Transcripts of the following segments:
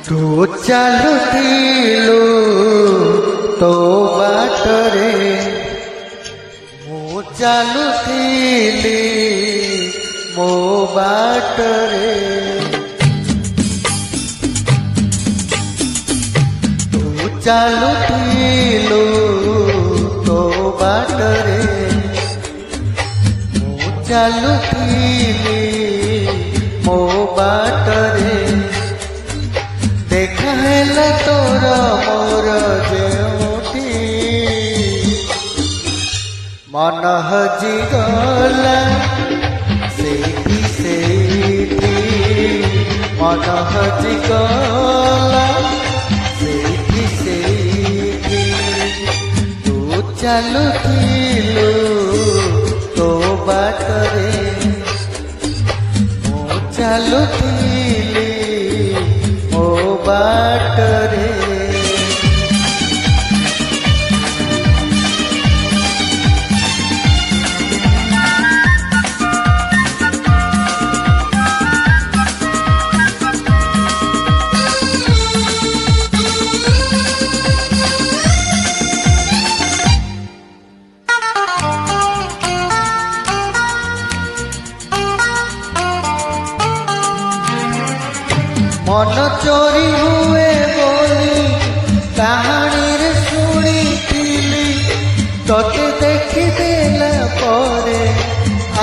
ତୁ ଚାଲୁଥିଲୁ ତୋ ବାଟରେ, ମୁଁ ଚାଲୁଥିଲି ମୋ ବାଟରେ। ତୁ ଚାଲୁଥିଲୁ ତୋ ବାଟରେ, ମୁଁ ଚାଲୁଥିଲି ମୋ ବାଟରେ। ଦେଖା ହେଲା ତୋର ମୋର ଯେଉଁଠି, ମନ ହଜିଗଲା ସେଇଠି ସେଇଠି, ମନ ହଜିଗଲା ସେଇଠି ସେଇଠି। ତୁ ଚାଲୁଥିଲୁ ତୋ ବାଟରେ, ମୁଁ ଚାଲୁଥିଲି ମୋ ବାଟରେ। ମନ ଚୋରି ହୁଏ ବୋଲି କାହାଣୀରେ ଶୁଣିଥିଲି, ତତେ ଦେଖିଦେଲା ପରେ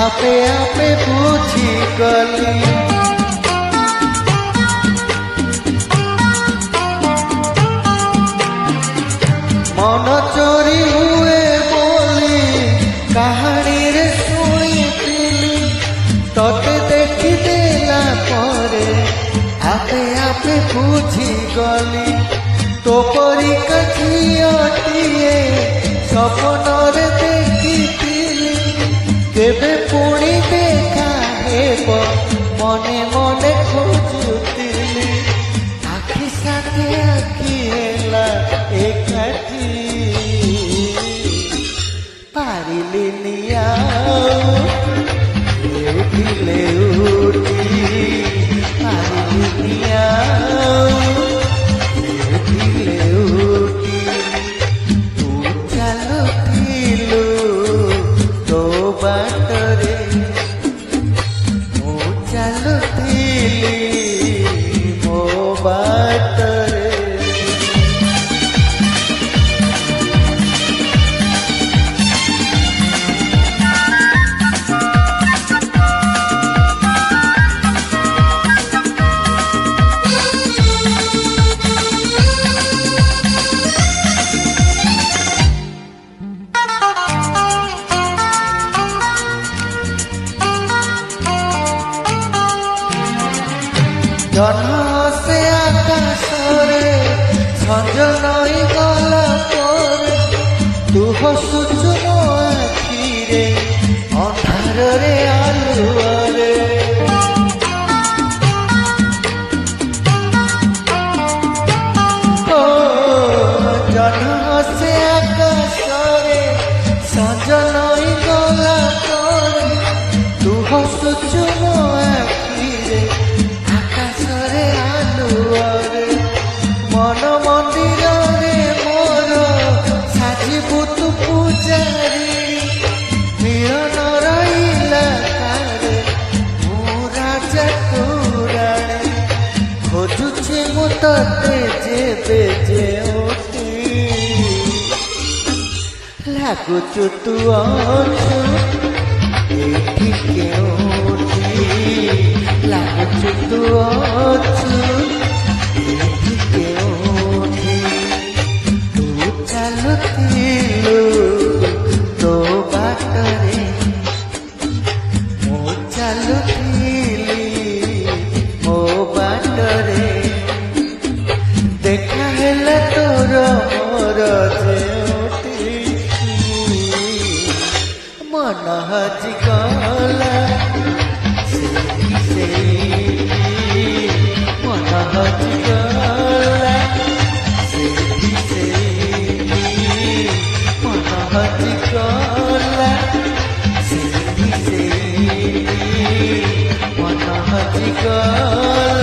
ଆପେ ଆପେ ବୁଝିଗଲି। ମନ ଚୋରି ହୁଏ ବୋଲି କାହାଣୀରେ ଶୁଣିଥିଲି, ତତେ ଦେଖିଦେଲା ପରେ ଆପେ ଆପେ ବୁଝିଗଲି। ତୋ ପରିକା ଝିଅଟିଏ ସପନରେ ଦେଖିଥିଲି, କେବେ ପୁଣି ଦେଖା ହେବ ମନେ ମନେ ଖୋଜୁଥିଲି। ଆଖି ସାଥେ ଆଖି ହେଲା ଏକାଠି, ପାରିଲିନି ଆଉ ଲେଉଟି ଲେଉଟି, ପାରିଲିନି ଆଉ ଲେଉଟି ଲେଉଟି। ତୁ ଚାଲୁଥିଲୁ ତୋ ବାଟରେ, ମୁଁ ଚାଲୁଥିଲି ମୋ ବାଟରେ। ଜହ୍ନ ସେ ଆକାଶରେ ସଞ୍ଜ ନଈ ଗଲା ପରେ, ତୁ ହସୁଛୁ ମୋ ଆଖିରେ ଅନ୍ଧାରରେ ଆଲୁଅରେ। ଓ ଜହ୍ନ ସେ ଆକାଶରେ ସଞ୍ଜ ନଈ ଗଲା ପରେ, ତୁ ହସୁଛୁ ମୋ ଆଖିରେ ଆକାଶରେ ଆଲୁଅରେ। ମନ ମନ୍ଦିରରେ ମୋର ସାଜିବୁ ତୁ ପୂଜାରୀ, ମିଳନ ଇଲାକାରେ ମୁଁ ରାଜା ତୁ ରାଣୀ। ଖୋଜୁଛି ମୁଁ ତତେ ଯେବେ ଯେଉଁଠି, ଲାଗୁଛୁ ତୁ ଅଛୁ ଏଇଠି କେଉଁଠି, ଲାଗୁଛୁ ତୁ ଅଛୁ ଏଇଠି କେଉଁଠି। ତୁ ଚାଲୁଥିଲୁ ତୋ ବାଟରେ, ମୁଁ ଚାଲୁଥିଲି ମୋ ବାଟରେ। ଦେଖା ହେଲା ତୋର ମୋର ଯେଉଁଠି, ମନ ହଜିଗଲା ସେଇଠି ସେଇଠି, ମନ ହଜିଗଲା ସେଇଠି ସେଇଠି, ମନ ହଜିଗଲା ସେଇଠି ସେଇଠି, ମନ ହଜିଗଲା।